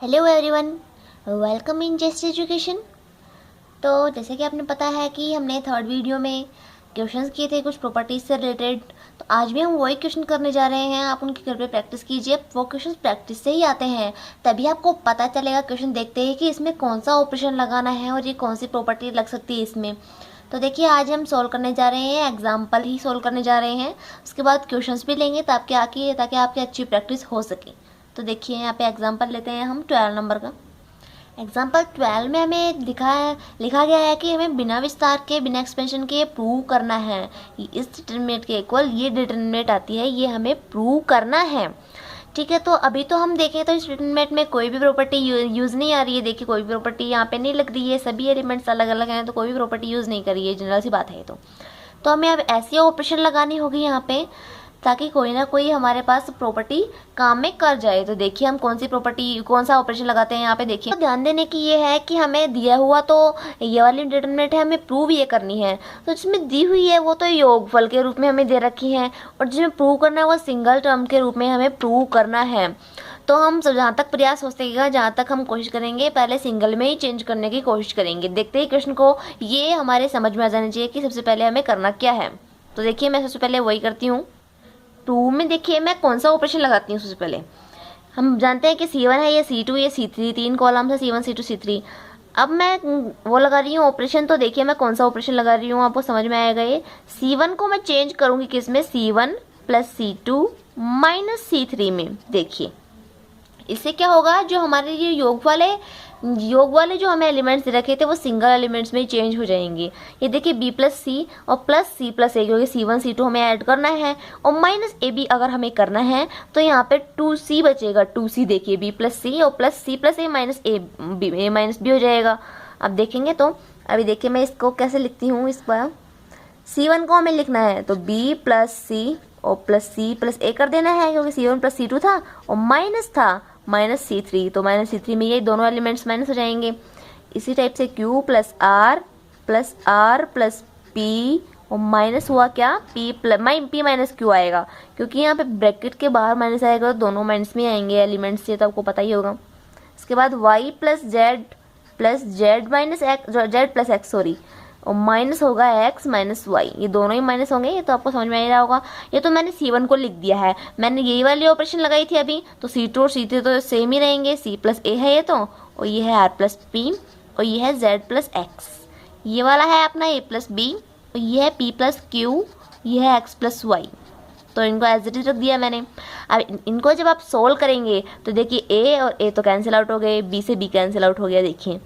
Hello everyone, welcome in Jest Education. तो जैसे कि आपने पता है कि हमने थर्ड वीडियो में क्वेश्चंस किए थे कुछ प्रॉपर्टीज से रिलेटेड। तो आज भी हम वही क्वेश्चन करने जा रहे हैं। आप उनके घर पे प्रैक्टिस कीजिए। वो क्वेश्चंस प्रैक्टिस से ही आते हैं, तभी आपको पता चलेगा क्वेश्चन देखते ही कि इसमें कौन सा ऑपरेशन लगाना है और ये कौन सी प्रॉपर्टी लग सकती है इसमें। तो देखिए, आज हम सोल्व करने जा रहे हैं, एग्जाम्पल ही सोल्व करने जा रहे हैं। उसके बाद क्वेश्चंस भी लेंगे ताकि आपकी अच्छी प्रैक्टिस हो सके। तो देखिए, यहाँ पे एग्जाम्पल लेते हैं हम 12 नंबर का। एग्जाम्पल 12 में हमें लिखा गया है कि हमें बिना विस्तार के, बिना एक्सपेंशन के प्रूव करना है। इस डिटरमिनेंट के इक्वल ये डिटरमिनेंट आती है, ये हमें प्रूव करना है। ठीक है, तो अभी तो हम देखें तो इस डिटरमिनेंट में कोई भी प्रॉपर्टी यूज़ नहीं आ रही है। देखिए, कोई भी प्रॉपर्टी यहाँ पे नहीं लग रही है, सभी एलिमेंट्स अलग अलग हैं, तो कोई भी प्रॉपर्टी यूज़ नहीं करी है, जनरल सी बात है। तो हमें अब ऐसी ऑपरेशन लगानी होगी यहाँ पे, ताकि कोई ना कोई हमारे पास प्रॉपर्टी काम में कर जाए। तो देखिए, हम कौन सा ऑपरेशन लगाते हैं यहाँ पे। देखिए, तो ध्यान देने की ये है कि हमें दिया हुआ तो ये वाली डिटरमिनेंट है, हमें प्रूव ये करनी है। तो जिसमें दी हुई है वो तो योगफल के रूप में हमें दे रखी है, और जिसमें प्रूव करना है वो सिंगल टर्म के रूप में हमें प्रूव करना है। तो हम जहाँ तक प्रयास हो सकेगा, जहाँ तक हम कोशिश करेंगे, पहले सिंगल में ही चेंज करने की कोशिश करेंगे। देखते ही क्वेश्चन को ये हमारे समझ में आ जाना चाहिए कि सबसे पहले हमें करना क्या है। तो देखिए, मैं सबसे पहले वही करती हूँ। 2 में देखिए मैं कौन सा ऑपरेशन लगाती हूँ। सबसे पहले हम जानते हैं कि C1 है, ये C2, ये C3, 3 कॉलम है, C1 C2 C3। अब मैं वो लगा रही हूँ ऑपरेशन। तो देखिए, मैं कौन सा ऑपरेशन लगा रही हूँ, आपको समझ में आएगा। ये C1 को मैं चेंज करूँगी किस में, C1 plus C2 minus C3 में। देखिए, इससे क्या होगा, जो हमारे ये योग वाले जो हमें एलिमेंट्स दे रखे थे वो सिंगल एलिमेंट्स में चेंज हो जाएंगे। ये देखिए, B प्लस सी और प्लस C प्लस ए, क्योंकि C1 C2 हमें ऐड करना है, और माइनस AB अगर हमें करना है तो यहाँ पे 2C बचेगा। 2C देखिए, B प्लस सी और प्लस C प्लस ए माइनस ए माइनस बी हो जाएगा। अब देखेंगे तो अभी देखिए मैं इसको कैसे लिखती हूँ। इस बार C1 को हमें लिखना है तो B प्लस सी और प्लस C प्लस ए कर देना है, क्योंकि C1 प्लस C2 था और माइनस था माइनस C3, तो माइनस C3 में ये दोनों एलिमेंट्स माइनस हो जाएंगे। इसी टाइप से Q plus R plus P, और माइनस हुआ क्या, P माइनस Q आएगा, क्योंकि यहाँ पे ब्रैकेट के बाहर माइनस आएगा तो दोनों माइनस में आएंगे एलिमेंट्स, ये तो आपको पता ही होगा। इसके बाद Y plus Z minus x, Z plus x sorry, और माइनस होगा x माइनस वाई, ये दोनों ही माइनस होंगे। ये तो आपको समझ में आ रहा होगा। ये तो मैंने C1 को लिख दिया है, मैंने यही वाली ऑपरेशन लगाई थी अभी। तो C2 और C3 तो सेम ही रहेंगे, C प्लस ए है ये तो, और ये है R प्लस पी, और ये है Z प्लस एक्स। ये वाला है अपना A प्लस बी, और ये है P प्लस क्यू, ये है x प्लस वाई। तो इनको एज इट इज रख दिया मैंने। अब इनको जब आप सोल्व करेंगे तो देखिए, A और A तो कैंसिल आउट हो गए, B से B कैंसिल आउट हो गया। देखिए,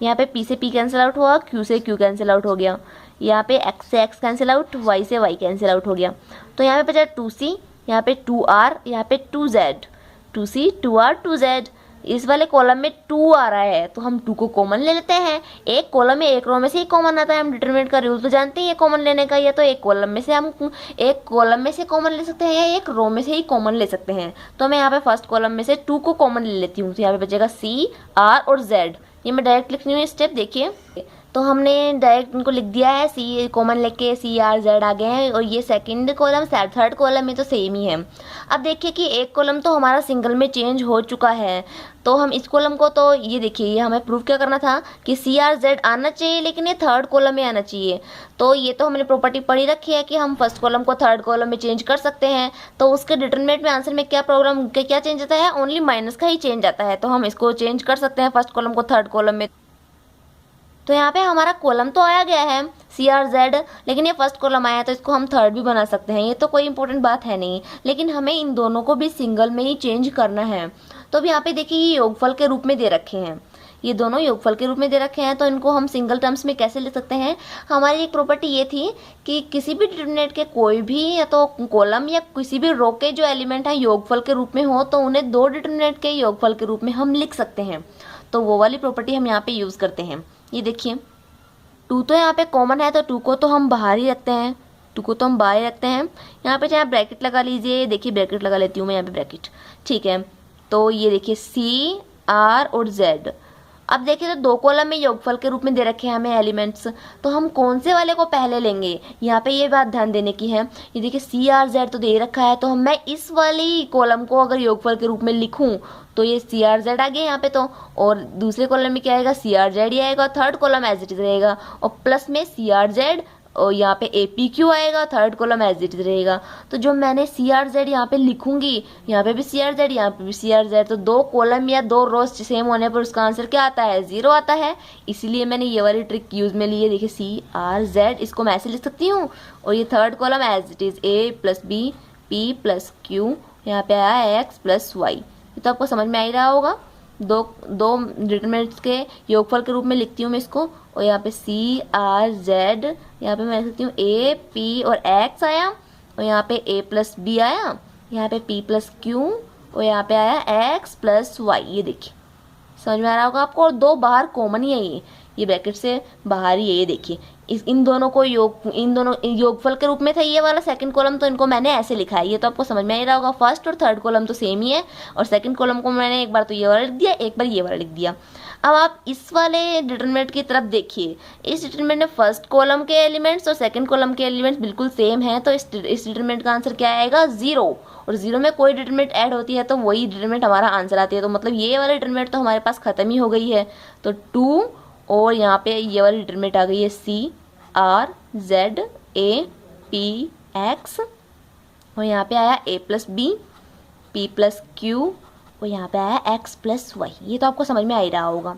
यहाँ पे P से P कैंसिल आउट हुआ, Q से Q कैंसिल आउट हो गया, यहाँ पे X से X कैंसिल आउट, Y से Y कैंसिल आउट हो गया। तो यहाँ पे बचा 2C, यहाँ पे 2R, यहाँ पे 2Z, 2C 2R 2Z। इस वाले कॉलम में 2 आ रहा है तो हम 2 को कॉमन ले लेते हैं। एक कॉलम में एक रो में से ही कॉमन आता है, हम डिटरमिनेंट का रूल तो जानते हैं कॉमन लेने का। या तो एक कॉलम में से कॉमन ले सकते हैं, या एक रो में से ही कॉमन ले सकते हैं। तो मैं यहाँ पे फर्स्ट कॉलम में से 2 को कॉमन ले लेती हूँ। तो यहाँ पे बचेगा C, R और Z। ये मैं डायरेक्ट लिख रही हूँ स्टेप। देखिए, तो हमने डायरेक्ट इनको लिख दिया है, C कॉमन लेके C R Z आ गए हैं, और ये सेकंड कॉलम थर्ड कॉलम में तो सेम ही है। अब देखिए कि एक कॉलम तो हमारा सिंगल में चेंज हो चुका है, तो हम इस कॉलम को, तो ये देखिए, ये हमें प्रूव क्या करना था कि C R Z आना चाहिए, लेकिन ये थर्ड कॉलम में आना चाहिए। तो ये तो हमने प्रॉपर्टी पढ़ी रखी है कि हम फर्स्ट कॉलम को थर्ड कॉलम में चेंज कर सकते हैं। तो उसके डिटरमिनेंट में आंसर में क्या चेंज आता है, ओनली माइनस का ही चेंज आता है। तो हम इसको चेंज कर सकते हैं फर्स्ट कॉलम को थर्ड कॉलम में। तो यहाँ पे हमारा कॉलम तो आया गया है C R Z, लेकिन ये फर्स्ट कॉलम आया है तो इसको हम थर्ड भी बना सकते हैं। ये तो कोई इंपॉर्टेंट बात है नहीं, लेकिन हमें इन दोनों को भी सिंगल में ही चेंज करना है। तो अब यहाँ पे देखिए, ये योगफल के रूप में दे रखे हैं, ये दोनों योगफल के रूप में दे रखे हैं। तो इनको हम सिंगल टर्म्स में कैसे लिख सकते हैं। हमारी एक प्रॉपर्टी ये थी कि किसी भी डिटरमिनेंट के कोई भी, या तो कॉलम या किसी भी रो के जो एलिमेंट है योगफल के रूप में हो, तो उन्हें दो डिटरमिनेंट के योगफल के रूप में हम लिख सकते हैं। तो वो वाली प्रॉपर्टी हम यहाँ पे यूज़ करते हैं। ये देखिए, 2 तो यहाँ पे कॉमन है, तो 2 को तो हम बाहर ही रखते हैं, 2 को तो हम बाहर रखते हैं। यहाँ पे चाहे ब्रैकेट लगा लीजिए, देखिए ब्रैकेट लगा लेती हूँ मैं यहाँ पे ब्रैकेट, ठीक है। तो ये देखिए C R और Z, अब देखिए तो 2 कॉलम में योगफल के रूप में दे रखे हैं हमें एलिमेंट्स, तो हम कौन से वाले को पहले लेंगे, यहाँ पे ये बात ध्यान देने की है। ये देखिए CRZ तो दे रखा है, तो मैं इस वाली कॉलम को अगर योगफल के रूप में लिखूं तो ये CRZ आ गया यहाँ पे, तो और दूसरे कॉलम में क्या आएगा, CRZ ही आएगा, third column as it is रहेगा, और प्लस में CRZ और यहाँ पे APQ आएगा, third column as it is रहेगा। तो जो मैंने CRZ यहाँ पे लिखूंगी, यहाँ पे भी CRZ, यहाँ पे भी CRZ, तो 2 कॉलम या 2 रोज सेम होने पर उसका आंसर क्या आता है, 0 आता है। इसीलिए मैंने ये वाली ट्रिक यूज में ली है। देखिए CRZ, इसको मैं ऐसे लिख सकती हूँ, और ये third column as it is A + B P + Q, यहाँ पे आया X + Y। ये तो आपको समझ में आ ही रहा होगा। दो डिटरमिनेंट्स के योगफल के रूप में लिखती हूँ मैं इसको, और यहाँ पे CRZ, यहाँ पे मैं लिख सकती हूँ A P और X आया, और यहाँ पे A + B आया, यहाँ पे P + Q, और यहाँ पे आया X + Y। ये देखिए समझ में आ रहा होगा आपको। और 2 बाहर कॉमन ही है, ये ब्रैकेट से बाहर ही है। ये देखिए इन दोनों को इन दोनों योगफल के रूप में था ये वाला सेकंड कॉलम, तो इनको मैंने ऐसे लिखा है। ये तो आपको समझ में आ ही रहा होगा। फर्स्ट और थर्ड कॉलम तो सेम ही है, और सेकंड कॉलम को मैंने एक बार तो ये वाला लिख दिया, एक बार ये वाला लिख दिया। अब आप इस वाले डिटरमिनेंट की तरफ देखिए। इस डिटरमिनेंट में फर्स्ट कॉलम के एलिमेंट्स और सेकंड कॉलम के एलिमेंट्स बिल्कुल सेम हैं, तो इस डिटरमिनेंट का आंसर क्या आएगा, 0। और 0 में कोई डिटरमिनेंट ऐड होती है तो वही डिटरमिनेंट हमारा आंसर आती है। तो मतलब ये वाला डिटरमिनेंट तो हमारे पास खत्म ही हो गई है। तो 2, और यहाँ पे ये वाली डिटरमिनेंट आ गई है CRZ APX, और यहाँ पे आया A + B P + Q, और यहाँ पे आया X + Y। ये तो आपको समझ में आ ही रहा होगा।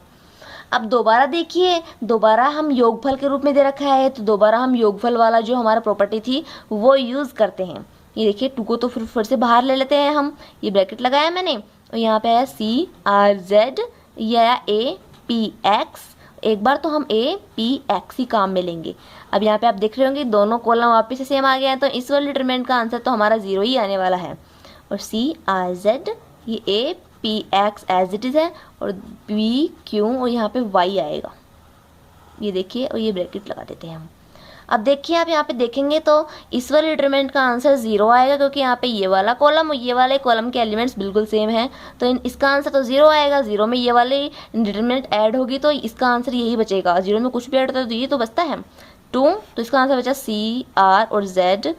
अब दोबारा देखिए, दोबारा हम योगफल के रूप में दे रखा है, तो दोबारा हम योगफल वाला जो हमारा प्रॉपर्टी थी वो यूज़ करते हैं। ये देखिए 2 को तो फिर से बाहर ले लेते हैं हम, ये ब्रैकेट लगाया मैंने, और यहाँ पे आया CRZ, ये आया APX। एक बार तो हम APX ही काम में लेंगे। अब यहाँ पे आप देख रहे होंगे दोनों कॉलम वापस से सेम आ गए हैं, तो इस वाले डिटरमिनेंट का आंसर तो हमारा 0 ही आने वाला है। और CRZ, ये APX एज इट इज़ है, और PQ, और यहाँ पे Y आएगा। ये देखिए, और ये ब्रैकेट लगा देते हैं हम। अब देखिए आप यहाँ पे देखेंगे तो इस वाले डिटरमिनेंट का आंसर 0 आएगा, क्योंकि यहाँ पे ये वाला कॉलम और ये वाले कॉलम के एलिमेंट्स बिल्कुल सेम हैं, तो इसका आंसर तो 0 आएगा। 0 में ये वाले डिटरमिनेंट ऐड होगी तो इसका आंसर यही बचेगा। 0 में कुछ भी ऐड होता है तो ये तो बचता है 2, तो इसका आंसर बचा CR और Z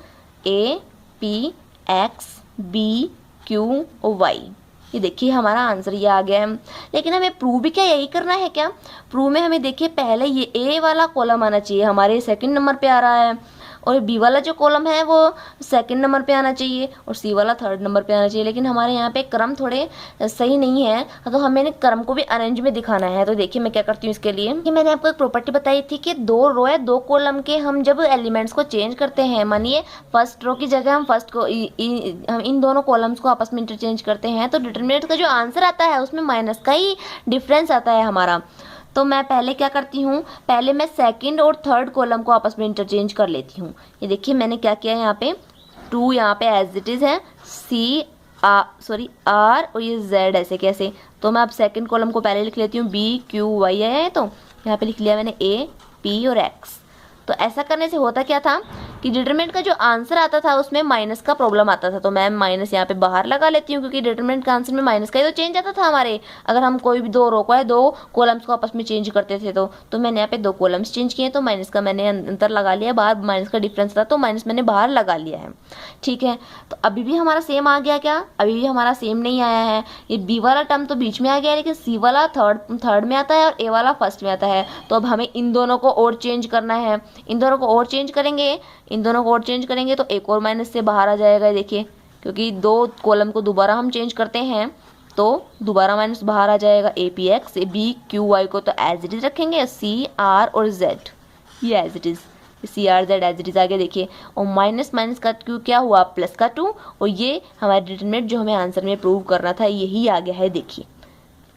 APX BQ और Y। ये देखिए हमारा आंसर ये आ गया है। लेकिन हमें प्रूव भी क्या यही करना है क्या? प्रूव में हमें देखिए पहले ये A वाला कॉलम आना चाहिए, हमारे सेकंड नंबर पे आ रहा है, और B वाला जो कॉलम है वो सेकंड नंबर पे आना चाहिए, और C वाला थर्ड नंबर पे आना चाहिए। लेकिन हमारे यहाँ पे क्रम थोड़े सही नहीं है, तो हमें क्रम को भी अरेंज में दिखाना है। तो देखिए मैं क्या करती हूँ इसके लिए कि मैंने आपको एक प्रॉपर्टी बताई थी कि 2 रो है 2 कॉलम के, हम जब एलिमेंट्स को चेंज करते हैं, मानिए फर्स्ट रो की जगह हम हम इन दोनों कॉलम्स को आपस में इंटरचेंज करते हैं, तो डिटरमिनेंट का जो आंसर आता है उसमें माइनस का ही डिफरेंस आता है हमारा। तो मैं पहले क्या करती हूँ, पहले मैं सेकंड और थर्ड कॉलम को आपस में इंटरचेंज कर लेती हूँ। ये देखिए मैंने क्या किया, यहाँ पे 2 यहाँ पे एज इट इज़ है, R और ये Z ऐसे कैसे, तो मैं अब सेकंड कॉलम को पहले लिख लेती हूँ, BQY है, तो यहाँ पे लिख लिया मैंने A P और X। तो ऐसा करने से होता क्या था कि डिटरमिनेंट का जो आंसर आता था उसमें माइनस का प्रॉब्लम आता था, तो मैं माइनस यहाँ पे बाहर लगा लेती हूँ, क्योंकि डिटरमिनेंट का आंसर में माइनस का ही तो चेंज आता था हमारे। अगर हम कोई भी 2 रो को है 2 कॉलम्स को आपस में चेंज करते थे, तो मैंने यहाँ पे 2 कॉलम्स चेंज किए, तो माइनस का मैंने अंतर लगा लिया, बाहर माइनस का डिफरेंस था तो माइनस मैंने बाहर लगा लिया है। ठीक है, तो अभी भी हमारा सेम आ गया क्या? अभी भी हमारा सेम नहीं आया है। ये B वाला टर्म तो बीच में आ गया है, लेकिन C वाला थर्ड में आता है और A वाला फर्स्ट में आता है। तो अब हमें इन दोनों को और चेंज करना है, इन दोनों को और चेंज करेंगे, इन दोनों को और चेंज करेंगे तो एक और माइनस से बाहर आ जाएगा। देखिए क्योंकि 2 कॉलम को दोबारा हम चेंज करते हैं तो दोबारा माइनस बाहर आ जाएगा। APX BQY को तो एज इट इज रखेंगे, CR और Z ये as it is, CRZ as it is आगे देखिए, और माइनस माइनस का Q क्या हुआ, प्लस का 2, और ये हमारा डिटरमिनेंट जो हमें आंसर में प्रूव करना था यही आ गया है। देखिए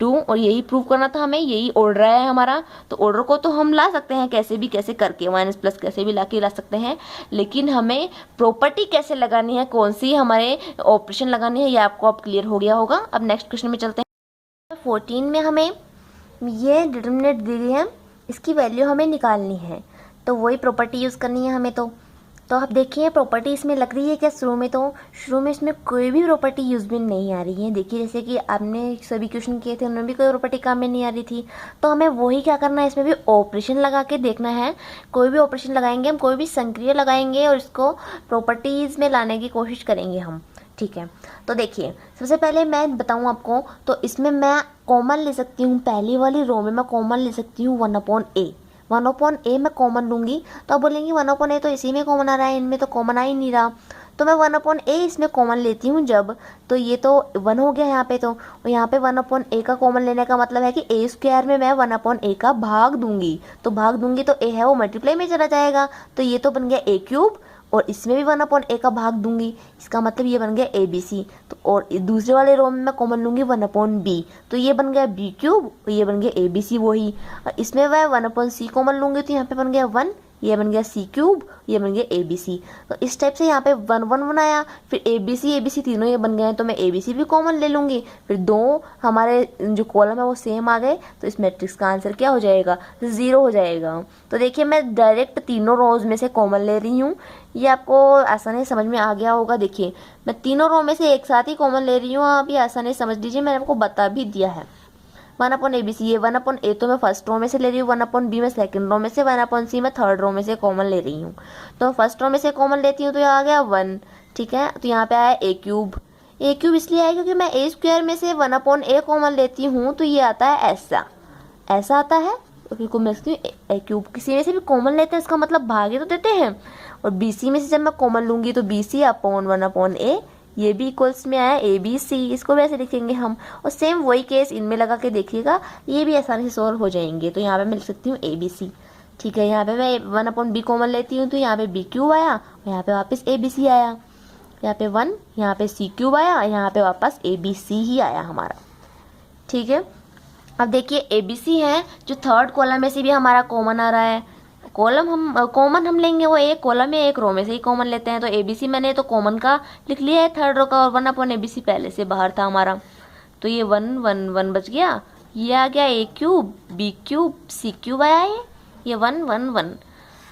2 और यही प्रूव करना था हमें, यही ऑर्डर है हमारा। तो ऑर्डर को तो हम ला सकते हैं कैसे भी, कैसे करके माइनस प्लस कैसे भी ला सकते हैं, लेकिन हमें प्रॉपर्टी कैसे लगानी है, कौन सी हमारे ऑपरेशन लगानी है, ये आपको अब क्लियर हो गया होगा। अब नेक्स्ट क्वेश्चन में चलते हैं। 14 में हमें ये डिटरमिनेंट दी गई है, इसकी वैल्यू हमें निकालनी है, तो वही प्रॉपर्टी यूज़ करनी है हमें। तो तो आप देखिए प्रॉपर्टी इसमें लग रही है क्या शुरू में इसमें कोई भी प्रॉपर्टी यूज में नहीं आ रही है। देखिए जैसे कि आपने सभी क्वेश्चन किए थे उनमें भी कोई प्रॉपर्टी काम में नहीं आ रही थी, तो हमें वही क्या करना है, इसमें भी ऑपरेशन लगा के देखना है। कोई भी ऑपरेशन लगाएंगे हम, कोई भी संक्रिया लगाएंगे और इसको प्रॉपर्टीज़ में लाने की कोशिश करेंगे हम। ठीक है, तो देखिए सबसे पहले मैं बताऊँ आपको, तो इसमें मैं कॉमन ले सकती हूँ, पहली वाली रो में मैं कॉमन ले सकती हूँ 1/a। 1/a मैं कॉमन लूँगी, तो आप बोलेंगे 1/a तो इसी में कॉमन आ रहा है, इनमें तो कॉमन आ ही नहीं रहा, तो मैं 1/a इसमें कॉमन लेती हूँ जब, तो ये तो 1 हो गया यहाँ पे, तो यहाँ पे 1/a का कॉमन लेने का मतलब है कि a² में मैं 1/a का भाग दूंगी, तो भाग दूंगी तो a है वो मल्टीप्लाई में चला जाएगा, तो ये तो बन गया a³, और इसमें भी 1/a का भाग दूंगी, इसका मतलब ये बन गया ABC। तो और दूसरे वाले रो में मैं कॉमन लूँगी 1/b, तो ये बन गया b³ और ये बन गया ABC वही। और इसमें मैं 1/c कॉमन लूँगी तो यहाँ पे बन गया 1, ये बन गया c³, ये बन गया ABC। तो इस टाइप से यहाँ पे 1 1 बनाया, फिर ABC तीनों ये बन गए हैं, तो मैं ABC भी कॉमन ले लूँगी, फिर दो हमारे जो कॉलम है वो सेम आ गए, तो इस मैट्रिक्स का आंसर क्या हो जाएगा, 0 हो जाएगा। तो देखिए मैं डायरेक्ट तीनों रोज में से कॉमन ले रही हूँ, ये आपको आसानी समझ में आ गया होगा। देखिए मैं तीनों रो में से एक साथ ही कॉमन ले रही हूँ, आप ये आसानी समझ लीजिए, मैंने आपको बता भी दिया है। 1/ABC, ये 1/a तो मैं फर्स्ट रो में से ले रही हूँ, 1/b मैं सेकंड रो में से, 1/c मैं थर्ड रो में से कॉमन ले रही हूँ। तो फर्स्ट रो में से कॉमन लेती हूँ तो यहाँ आ गया 1, ठीक है, तो यहाँ पे आया a³ इसलिए आया क्योंकि मैं a² में से 1/a कॉमन लेती हूँ, तो ये आता है ऐसा आता है, तो बिल्कुल मैं a³ किसी में से भी कॉमन लेते हैं इसका मतलब भाग ही तो देते हैं। और BC में से जब मैं कॉमन लूँगी तो BC/1/a, ये भी इक्वल्स में आया ABC, इसको भी ऐसे लिखेंगे हम। और सेम वही केस इनमें लगा के देखिएगा, ये भी आसानी से सॉल्व हो जाएंगे। तो यहाँ पे मैं लिख सकती हूँ ABC, ठीक है, यहाँ पे मैं 1/b कॉमन लेती हूँ तो यहाँ पे b³ आया, यहाँ पे वापस ABC आया, यहाँ पे 1, यहाँ पे c³ आया, यहाँ पे वापस ABC ही आया हमारा। ठीक है, अब देखिए ABC है जो थर्ड कॉलम में से भी हमारा कॉमन आ रहा है, कॉमन हम लेंगे वो एक कॉलम में एक रो में से ही कॉमन लेते हैं, तो ABC मैंने तो कॉमन का लिख लिया है थर्ड रो का, और 1/ABC पहले से बाहर था हमारा, तो ये 1 1 1 बच गया, ये आ गया a³ b³ c³ आया ये 1 1 1।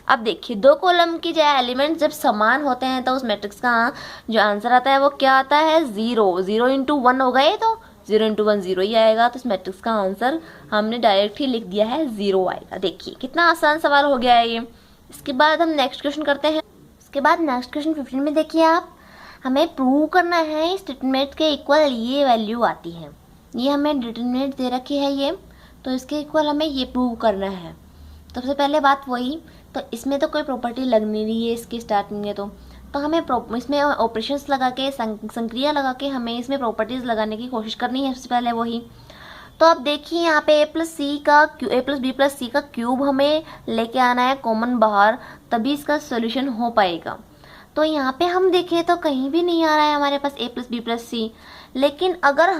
अब देखिए दो कॉलम की जो एलिमेंट जब समान होते हैं तो उस मैट्रिक्स का जो आंसर आता है वो क्या आता है, 0 0 × 1 हो गए, तो 0 × 1 0 ही आएगा, तो इस मैट्रिक्स का आंसर हमने डायरेक्ट ही लिख दिया है, 0 आएगा। देखिए कितना आसान सवाल हो गया है ये। इसके बाद हम नेक्स्ट क्वेश्चन करते हैं। इसके बाद नेक्स्ट क्वेश्चन 15 में देखिए आप, हमें प्रूव करना है स्टेटमेंट के इक्वल ये वैल्यू आती है, ये हमें डिटरमिनेंट दे रखी है ये, तो इसके इक्वल हमें ये प्रूव करना है। तो सबसे पहले बात वही, तो इसमें तो कोई प्रॉपर्टी लग नहीं रही है इसकी स्टार्टिंग में, तो हमें इसमें ऑपरेशंस लगा के संक्रिया लगा के हमें इसमें प्रॉपर्टीज़ लगाने की कोशिश करनी है सबसे पहले वही। तो अब देखिए यहाँ पे a+b+c का क्यूब हमें लेके आना है कॉमन बाहर, तभी इसका सोल्यूशन हो पाएगा। तो यहाँ पे हम देखें तो कहीं भी नहीं आ रहा है हमारे पास a+b+c, लेकिन अगर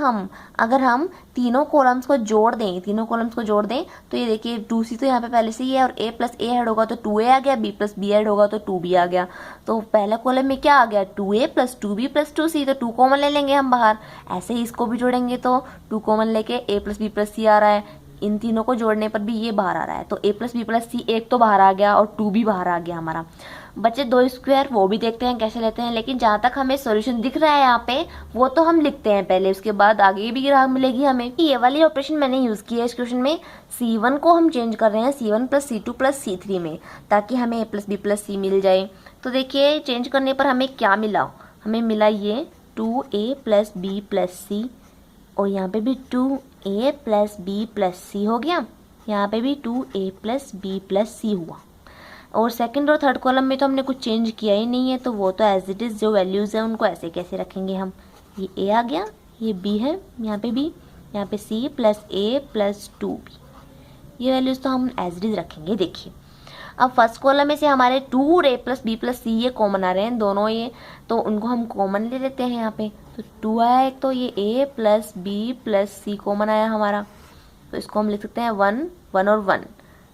हम तीनों कॉलम्स को जोड़ दें तो ये देखिए 2c तो यहाँ पे पहले से ही है, और a+a ऐड होगा तो 2a आ गया, b+b ऐड होगा तो 2b आ गया। तो पहला कॉलम में क्या आ गया, 2a + 2b + 2c, तो 2 कॉमन ले लेंगे हम बाहर। ऐसे ही इसको भी जोड़ेंगे तो 2 कॉमन लेके a+b+c आ रहा है, इन तीनों को जोड़ने पर भी ये बाहर आ रहा है, तो a+b+c एक तो बाहर आ गया और 2 भी बाहर आ गया हमारा। बचे 2 स्क्वायर, वो भी देखते हैं कैसे लेते हैं, लेकिन जहाँ तक हमें सॉल्यूशन दिख रहा है यहाँ पे वो तो हम लिखते हैं पहले, उसके बाद आगे भी राह मिलेगी हमें। ये वाली ऑपरेशन मैंने यूज़ की है इस क्वेश्चन में, C1 को हम चेंज कर रहे हैं C1 + C2 + C3 में, ताकि हमें a+b+c मिल जाए। तो देखिए चेंज करने पर हमें क्या मिला, हमें मिला ये 2a + b + c, और यहाँ पे भी 2a + b + c हो गया, यहाँ पे भी 2a + b + c हुआ। और सेकंड और थर्ड कॉलम में तो हमने कुछ चेंज किया ही नहीं है, तो वो तो एज इट इज़ जो वैल्यूज़ हैं उनको ऐसे कैसे रखेंगे हम। ये a आ गया, ये b है, यहाँ पे b, यहाँ पे c + a + 2b, ये वैल्यूज़ तो हम एज इट इज़ रखेंगे। देखिए अब फर्स्ट कॉलम में से हमारे 2a + b + c ये कॉमन आ रहे हैं दोनों ये, तो उनको हम कॉमन ले लेते हैं यहाँ पे, तो 2 आया एक, तो ये a + b + c कॉमन आया हमारा, तो इसको हम लिख सकते हैं 1 1 और 1,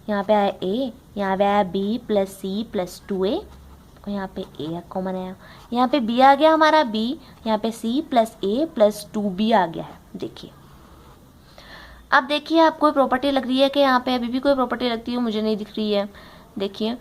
यहाँ पे आया a, यहाँ पे आया b + c + 2a, और यहाँ पे a कॉमन आया, यहाँ पे b आ गया हमारा b, यहाँ पे c + a + 2b आ गया है। देखिए अब देखिए आप कोई प्रॉपर्टी लग रही है कि यहाँ पे, अभी भी कोई प्रॉपर्टी लगती है मुझे नहीं दिख रही है। देखिए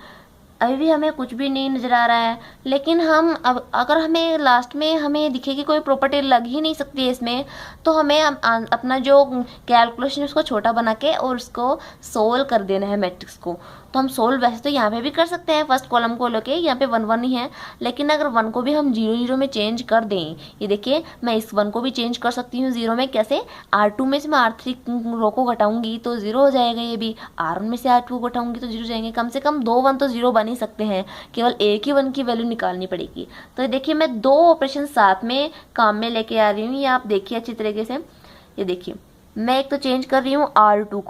अभी भी हमें कुछ भी नहीं नज़र आ रहा है, लेकिन हम अब अगर हमें लास्ट में हमें दिखे कि कोई प्रॉपर्टी लग ही नहीं सकती है इसमें, तो हमें अपना जो कैलकुलेशन उसको छोटा बना के और उसको सोल्व कर देना है मैट्रिक्स को। तो हम सोल्व वैसे तो यहाँ पे भी कर सकते हैं, फर्स्ट कॉलम को लेके यहाँ पे 1 1 ही है, लेकिन अगर 1 को भी हम 0 0 में चेंज कर दें, ये देखिए मैं इस 1 को भी चेंज कर सकती हूँ 0 में। कैसे? R2 में से मैं R3 रो को घटाऊंगी तो 0 हो जाएगा, ये भी R1 में से R2 को घटाऊंगी तो 0 हो जाएंगे। कम से कम 2 1 तो 0 बन ही सकते हैं, केवल एक ही 1 की वैल्यू निकालनी पड़ेगी। तो देखिए मैं 2 ऑपरेशन साथ में काम में लेके आ रही हूँ, ये आप देखिए अच्छी तरीके से। ये देखिए मैं एक तो चेंज कर रही हूँ R2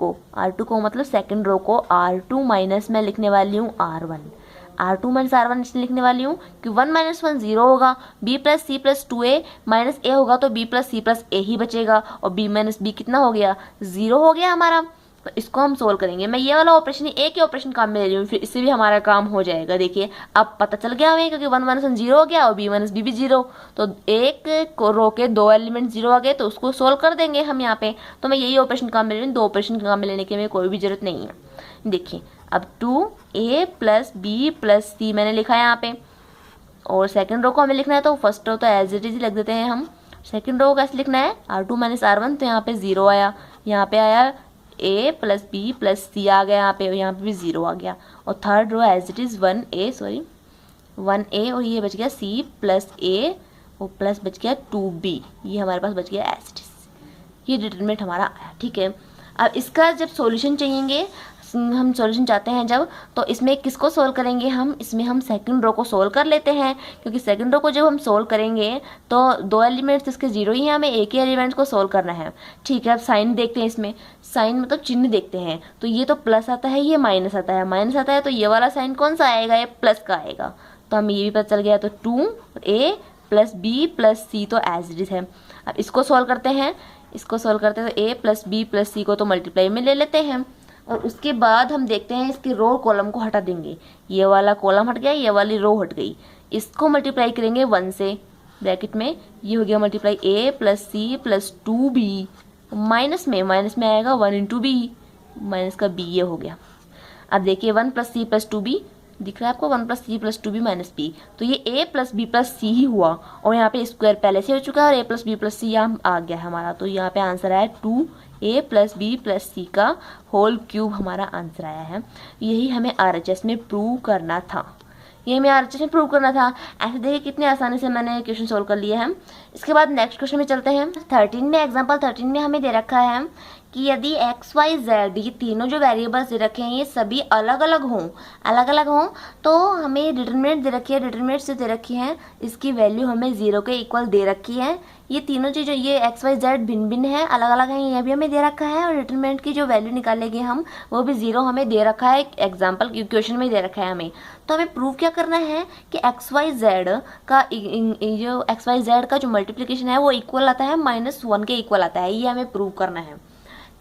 को मतलब सेकंड रो को R2 माइनस मैं लिखने वाली हूँ R1 माइनस R1 इसलिए लिखने वाली हूँ कि 1 माइनस 1 0 होगा, B plus C plus 2A minus A होगा तो B plus C plus A ही बचेगा, और B माइनस बी कितना हो गया? 0 हो गया हमारा। तो इसको हम सोल्व करेंगे। मैं ये वाला ऑपरेशन एक ही ऑपरेशन काम में ले रही हूँ, फिर इससे भी हमारा काम हो जाएगा। देखिए अब पता चल गया हमें, क्योंकि 1 माइनस 1 0 हो गया और B माइनस बी भी 0, तो एक रो के 2 एलिमेंट 0 आ गए, तो उसको सोल्व कर देंगे हम यहाँ पे। तो मैं यही ऑपरेशन काम में ले रही हूँ, 2 ऑपरेशन काम में लेने की हमें कोई भी जरूरत नहीं है। देखिए अब 2A प्लस बी प्लस सी मैंने लिखा है यहाँ पे, और सेकंड रो को हमें लिखना है तो फर्स्ट रो तो एज इट इज लिख देते हैं हम। सेकंड रो को कैसे लिखना है? R2 माइनस R1, तो यहाँ पे 0 आया, यहाँ पे आया A plus b plus c आ गया, यहाँ पे भी 0 आ गया। और third row as it is 1A और ये बच गया C प्लस A और प्लस बच गया 2B, ये हमारे पास बच गया एज इट इज। ये डिटरमिनेंट हमारा आया। ठीक है, अब इसका जब सॉल्यूशन चाहिएंगे, हम सॉल्यूशन चाहते हैं जब, तो इसमें किसको सोल्व करेंगे हम? इसमें हम सेकंड रो को सोल्व कर लेते हैं, क्योंकि सेकंड रो को जब हम सोल्व करेंगे तो 2 एलिमेंट्स इसके 0 ही हैं, हमें एक ही एलिमेंट्स को सोल्व करना है। ठीक है, अब साइन देखते हैं इसमें, साइन मतलब चिन्ह देखते हैं। तो ये तो प्लस आता है, ये माइनस आता है, तो ये वाला साइन कौन सा आएगा? ये प्लस का आएगा। तो हमें ये भी पता चल गया। तो 2A प्लस बी प्लस सी तो एज इट इज है। अब इसको सोल्व करते हैं, तो A प्लस बी प्लस सी को तो मल्टीप्लाई में ले लेते हैं, और उसके बाद हम देखते हैं इसके रो कॉलम को हटा देंगे। ये वाला कॉलम हट गया, ये वाली रो हट गई, इसको मल्टीप्लाई करेंगे 1 से, ब्रैकेट में ये हो गया multiply A plus C plus 2B, minus में आएगा 1 इंटू बी, माइनस का B ये हो गया। अब देखिए 1 प्लस सी प्लस 2B दिख रहा है आपको, 1 प्लस सी प्लस 2B माइनस B, तो ये A plus b plus c ही हुआ, और यहाँ पे स्क्वायर पहले से हो चुका है और A प्लस बी प्लस सी यहाँ आ गया है हमारा। तो यहाँ पे आंसर आया 2A प्लस बी प्लस सी का होल क्यूब हमारा आंसर आया है। यही हमें RHS में प्रूव करना था, ऐसे देखिए कितने आसानी से मैंने क्वेश्चन सोल्व कर लिया है। इसके बाद नेक्स्ट क्वेश्चन में चलते हैं। 13 में एग्जांपल 13 में हमें दे रखा है कि यदि x, y, z ये तीनों जो वेरिएबल्स दे रखे हैं ये सभी अलग अलग हों तो हमें डिटरमिनेंट दे रखी है, डिटरमिनेंट से दे रखी है, इसकी वैल्यू हमें 0 के इक्वल दे रखी है। ये तीनों चीज़ें, ये x, y, z भिन्न भिन्न है, अलग अलग है, ये भी हमें दे रखा है, और डिटरमिनेंट की जो वैल्यू निकालेंगे हम वो भी 0 हमें दे रखा है, एग्जाम्पल क्वेश्चन में दे रखा है हमें। तो हमें प्रूव क्या करना है कि x, y, z का जो मल्टीप्लिकेशन है वो इक्वल आता है, -1 के इक्वल आता है, ये हमें प्रूव करना है।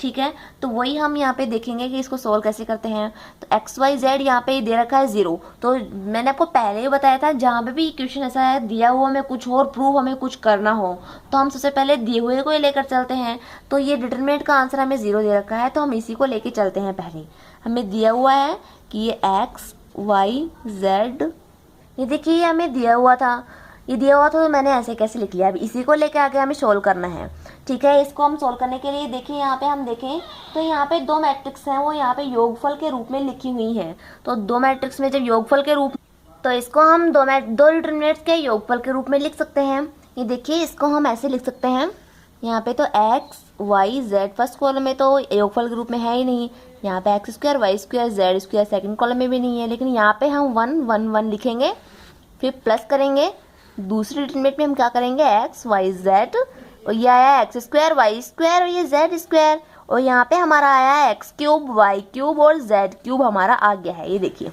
ठीक है, तो वही हम यहाँ पे देखेंगे कि इसको सोल्व कैसे करते हैं। तो x, y, z यहाँ पे दे रखा है 0, तो मैंने आपको पहले ही बताया था जहाँ पे भी क्वेश्चन ऐसा है दिया हुआ हमें कुछ और प्रूव हमें कुछ करना हो तो हम सबसे पहले दिए हुए को ही लेकर चलते हैं। तो ये डिटरमिनेंट का आंसर हमें 0 दे रखा है, तो हम इसी को लेके चलते हैं। पहले हमें दिया हुआ है कि ये x, y, z, ये देखिए हमें दिया हुआ था, तो मैंने ऐसे कैसे लिख लिया। अब इसी को लेके आगे हमें सोल्व करना है। ठीक है, इसको हम सोल्व करने के लिए देखिए यहाँ पे हम देखें तो यहाँ पे 2 मैट्रिक्स हैं, वो यहाँ पे योगफल के रूप में लिखी हुई हैं। तो 2 मैट्रिक्स में जब योगफल के रूप, तो इसको हम 2 डिटरमिनेंट्स के योगफल के रूप में लिख सकते हैं। ये देखिए इसको हम ऐसे लिख सकते हैं, यहाँ पे तो x, y, z first column में तो योगफल के रूप में है ही नहीं, यहाँ पे x square, y square, z square second column में भी नहीं है, लेकिन यहाँ पे हम 1 1 1 लिखेंगे, फिर प्लस करेंगे। दूसरी डिटरमिनेंट में हम क्या करेंगे x, y, z, और ये आया x स्क्वायर, y स्क्वायर और ये z स्क्वायर, और यहाँ पे हमारा आया x क्यूब, y क्यूब और z क्यूब हमारा आ गया है। ये देखिए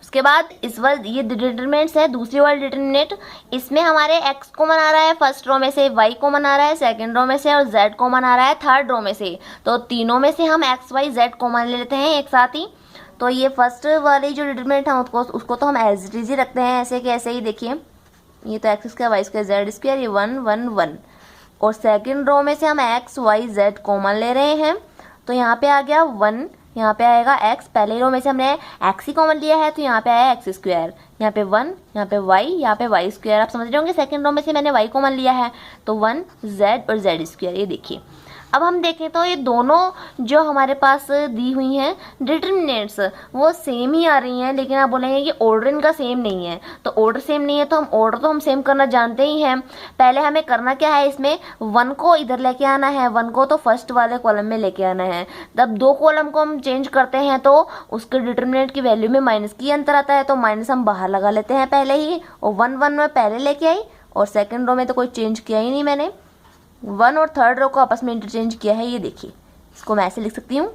उसके बाद इस बार ये डिटरमिनेंट्स है, दूसरी वाली डिटरमिनेंट, इसमें हमारे x कॉमन आ रहा है फर्स्ट रो में से, y कॉमन आ रहा है सेकंड रो में से, और z कॉमन आ रहा है थर्ड रो में से। तो तीनों में से हम x, y, z कॉमन ले लेते हैं एक साथ ही। तो ये फर्स्ट वाली जो डिटरमिनेंट है उसको तो हम एज इट इज ही रखते हैं, ऐसे कि ऐसे ही। देखिए ये तो x square, y square, z square, ये 1 1 1, और सेकंड रो में से हम x, y, z कॉमन ले रहे हैं, तो यहाँ पे आ गया 1 यहाँ पे आएगा x, पहले रो में से हमने x ही कॉमन लिया है तो यहाँ पे आया एक्स स्क्वायर, यहाँ पे 1, यहाँ पे y, यहाँ पे y स्क्वायर। आप समझ रहे होंगे सेकंड रो में से मैंने y कॉमन लिया है तो 1 z और z स्क्वायर। ये देखिए अब हम देखें तो ये दोनों जो हमारे पास दी हुई हैं डिटर्मिनेंट्स वो सेम ही आ रही हैं, लेकिन आप बोलेंगे कि ऑर्डर इनका सेम नहीं है। तो ऑर्डर सेम नहीं है तो हम ऑर्डर तो हम सेम करना जानते ही हैं। पहले हमें करना क्या है, इसमें 1 को इधर लेके आना है, 1 को तो फर्स्ट वाले कॉलम में लेके आना है। तब 2 कॉलम को हम चेंज करते हैं तो उसके डिटर्मिनेंट की वैल्यू में माइनस की अंतर आता है, तो माइनस हम बाहर लगा लेते हैं पहले ही, और 1 1 में पहले लेके आई और सेकेंड रो में तो कोई चेंज किया ही नहीं मैंने, 1 और थर्ड रो को आपस में इंटरचेंज किया है। ये देखिए इसको मैं ऐसे लिख सकती हूँ,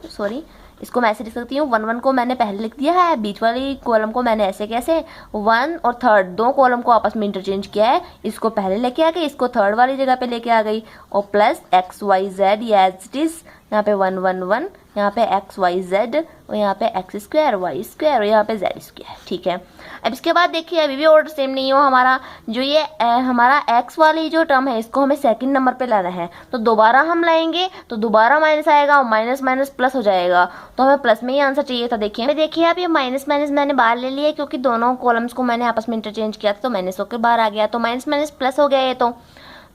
इसको मैं ऐसे लिख सकती हूँ, 1 1 को मैंने पहले लिख दिया है, बीच वाली कॉलम को मैंने ऐसे कैसे 1 और थर्ड 2 कॉलम को आपस में इंटरचेंज किया है, इसको पहले लेके आ गई, इसको थर्ड वाली जगह पे लेके आ गई, और प्लस एक्स वाई जेड ये एज इट इज, यहाँ पे 1 1 1, यहाँ पे एक्स वाई जेड और यहाँ पे एक्स स्क्वायर वाई स्क्वायर और यहाँ पे जेड स्क्वायर। ठीक है, अब इसके बाद देखिए अभी भी ऑर्डर सेम नहीं हो हमारा, जो ये हमारा एक्स वाली जो टर्म है इसको हमें सेकंड नंबर पे लाना है, तो दोबारा हम लाएंगे तो दोबारा माइनस आएगा और माइनस माइनस प्लस हो जाएगा, तो हमें प्लस में ही आंसर चाहिए था। देखिए आप ये माइनस माइनस मैंने बाहर ले लिया क्योंकि दोनों कॉलम्स को मैंने आपस में इंटरचेंज किया था तो माइनस होकर बाहर आ गया, तो माइनस माइनस प्लस हो गया ये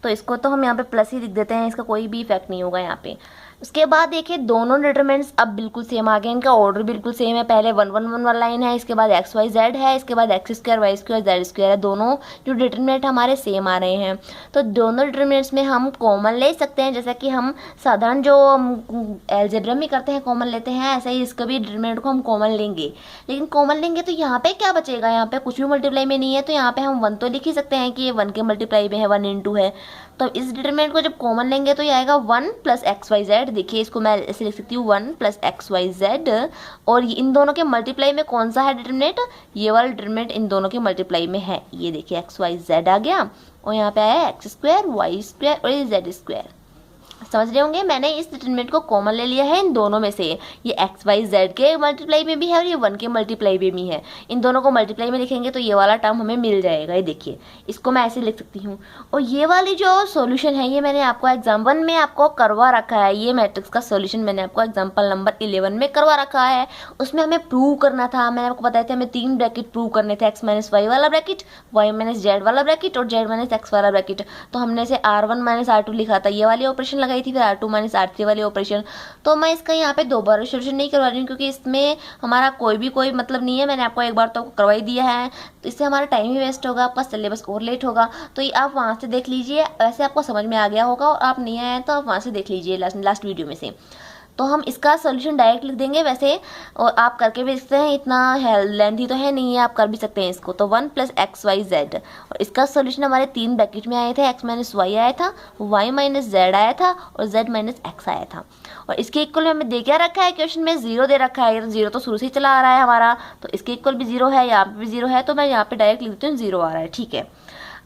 तो इसको तो हम यहाँ पे प्लस ही लिख देते हैं, इसका कोई भी इफेक्ट नहीं होगा यहाँ पे। उसके बाद देखिए दोनों डिटरमिनेंट्स अब बिल्कुल सेम आ गए, इनका ऑर्डर बिल्कुल सेम है, पहले 1 1 1 वाला लाइन है, इसके बाद एक्स वाई जेड है, इसके बाद x square y square z square है, दोनों जो डिटरमिनेंट हमारे सेम आ रहे हैं। तो दोनों डिटरमिनेंट्स में हम कॉमन ले सकते हैं, जैसा कि हम साधारण जो एलजेब्रा में करते हैं कॉमन लेते हैं, ऐसा ही इसका भी डिटरमिनेंट को हम कॉमन लेंगे। लेकिन कॉमन लेंगे तो यहाँ पे क्या बचेगा, यहाँ पे कुछ भी मल्टीप्लाई में नहीं है, तो यहाँ पे हम 1 तो लिख ही सकते हैं कि ये 1 के मल्टीप्लाई में है, 1 × है, तो इस डिटरमिनेंट को जब कॉमन लेंगे तो ये आएगा 1 + एक्स वाई जेड। देखिए इसको मैं ऐसे लिख सकती हूँ 1 + एक्स वाई जेड, और इन दोनों के मल्टीप्लाई में कौन सा है डिटरमिनेंट, ये वाला डिटरमिनेंट इन दोनों के मल्टीप्लाई में है। ये देखिए एक्स वाई जेड आ गया और यहाँ पे आया एक्स स्क्वायर वाई स्क्वायर और ये जेड स्क्वायर। समझ रहे होंगे मैंने इस डिटरमिनेंट को कॉमन ले लिया है इन दोनों में से, ये एक्स वाई जेड के मल्टीप्लाई में भी है और ये 1 के मल्टीप्लाई में भी है। इन दोनों को मल्टीप्लाई में लिखेंगे तो ये वाला टर्म हमें मिल जाएगा। ये देखिए इसको मैं ऐसे लिख सकती हूँ। और ये वाली जो सॉल्यूशन है ये मैंने आपको एग्जाम्पल में आपको करवा रखा है, ये मैट्रिक्स का सॉल्यूशन मैंने आपको एग्जाम्पल नंबर 11 में करवा रखा है। उसमें हमें प्रूव करना था, मैंने आपको बताया था हमें 3 ब्रैकेट प्रूव करने थे, एक्स माइनस वाई वाला ब्रैकेट, वाई माइनस जेड वाला ब्रैकेट और जेड माइनस एक्स वाला ब्रैकेट। तो हमने से R1 - R2 लिखा था, ये वाली ऑपरेशन लगाई थी, फिर R2 - R3 वाली ऑपरेशन। तो मैं इसका यहाँ पे दोबारा सॉल्यूशन नहीं करवा रही हूँ क्योंकि इसमें हमारा कोई मतलब नहीं है, मैंने आपको एक बार तो करवा ही दिया है, तो इससे हमारा टाइम ही वेस्ट होगा, आपका सिलेबस और लेट होगा। तो ये आप वहाँ से देख लीजिए, वैसे आपको समझ में आ गया होगा, और आप नहीं आए तो आप वहाँ से देख लीजिए लास्ट वीडियो में से। तो हम इसका सोल्यूशन डायरेक्ट लिख देंगे वैसे, और आप करके भी सकते हैं, इतना लेंथी तो है नहीं है, आप कर भी सकते हैं इसको। तो 1 + एक्स वाई जेड, और इसका सोल्यूशन हमारे 3 ब्रैकेट में आए थे, एक्स माइनस वाई आया था, वाई माइनस जेड आया था और जेड माइनस एक्स आया था। और इसके इक्वल हमें दे क्या रखा है, क्वेश्चन में 0 दे रखा है, 0 तो शुरू से ही चला आ रहा है हमारा, तो इसके इक्वल भी 0 है, यहाँ पे भी 0 है, तो मैं यहाँ पे डायरेक्ट लिख देती हूँ 0 आ रहा है। ठीक है,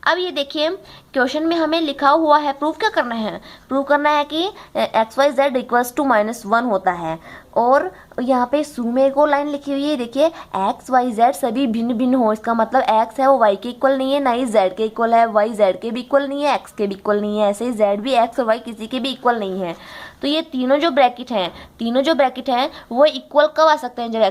अब ये देखिए क्वेश्चन में हमें लिखा हुआ है, प्रूफ क्या करना है, प्रूव करना है कि x y z equals to -1 होता है। और यहाँ पे शुरू में एक और लाइन लिखी हुई है, देखिए एक्स वाई जेड सभी भिन्न भिन्न हो, इसका मतलब एक्स है वो वाई के इक्वल नहीं है, ना ही जेड के इक्वल है, वाई जेड के भी इक्वल नहीं है, एक्स के भी इक्वल नहीं है, ऐसे ही जेड भी एक्स और वाई किसी के भी इक्वल नहीं है। तो ये तीनों जो ब्रैकेट हैं वो इक्वल कब आ सकते हैं, जब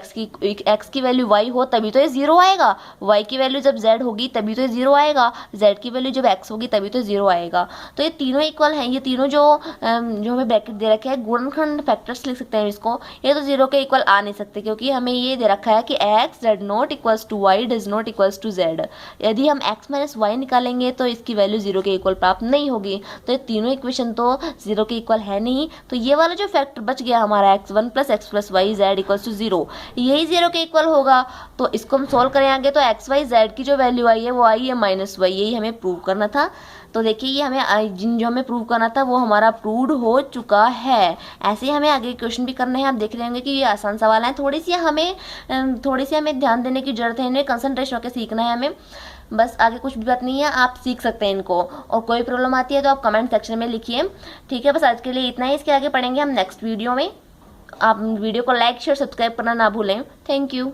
एक्स की वैल्यू वाई हो तभी तो ये 0 आएगा, वाई की वैल्यू जब जेड होगी तभी तो ये 0 आएगा, जेड की वैल्यू जब एक्स होगी तभी तो 0 आएगा। तो ये तीनों इक्वल हैं, ये तीनों जो हमें ब्रैकेट दे रखे हैं, गुणनखंड फैक्टर्स लिख सकते हैं इसको। ये तो 0 के इक्वल आ नहीं सकते क्योंकि हमें ये दे रखा है कि x z not equals to y does not equals to z. यदि हम एक्स माइनस वाई निकालेंगे तो इसकी वैल्यू 0 के इक्वल प्राप्त नहीं होगी, तो ये तीनों इक्वेशन तो 0 के इक्वल है नहीं। तो ये वाला जो फैक्टर बच गया हमारा x1 + x + y z = 0, यही 0 के इक्वल होगा। तो इसको हम सोल्व करें आगे, तो एक्स वाई जेड की जो वैल्यू आई है वो आई है -y, यही हमें प्रूव करना था। तो देखिए ये हमें जो हमें प्रूव करना था वो हमारा प्रूव्ड हो चुका है। ऐसे ही हमें आगे क्वेश्चन भी करने हैं, आप देख रहे होंगे कि ये आसान सवाल है, थोड़ी सी हमें ध्यान देने की जरूरत है, इन्हें कंसंट्रेशन होकर सीखना है हमें, बस आगे कुछ भी बात नहीं है, आप सीख सकते हैं इनको। और कोई प्रॉब्लम आती है तो आप कमेंट सेक्शन में लिखिए। ठीक है, बस आज के लिए इतना ही, इसके आगे पढ़ेंगे हम नेक्स्ट वीडियो में। आप वीडियो को लाइक शेयर सब्सक्राइब करना ना भूलें। Thank you.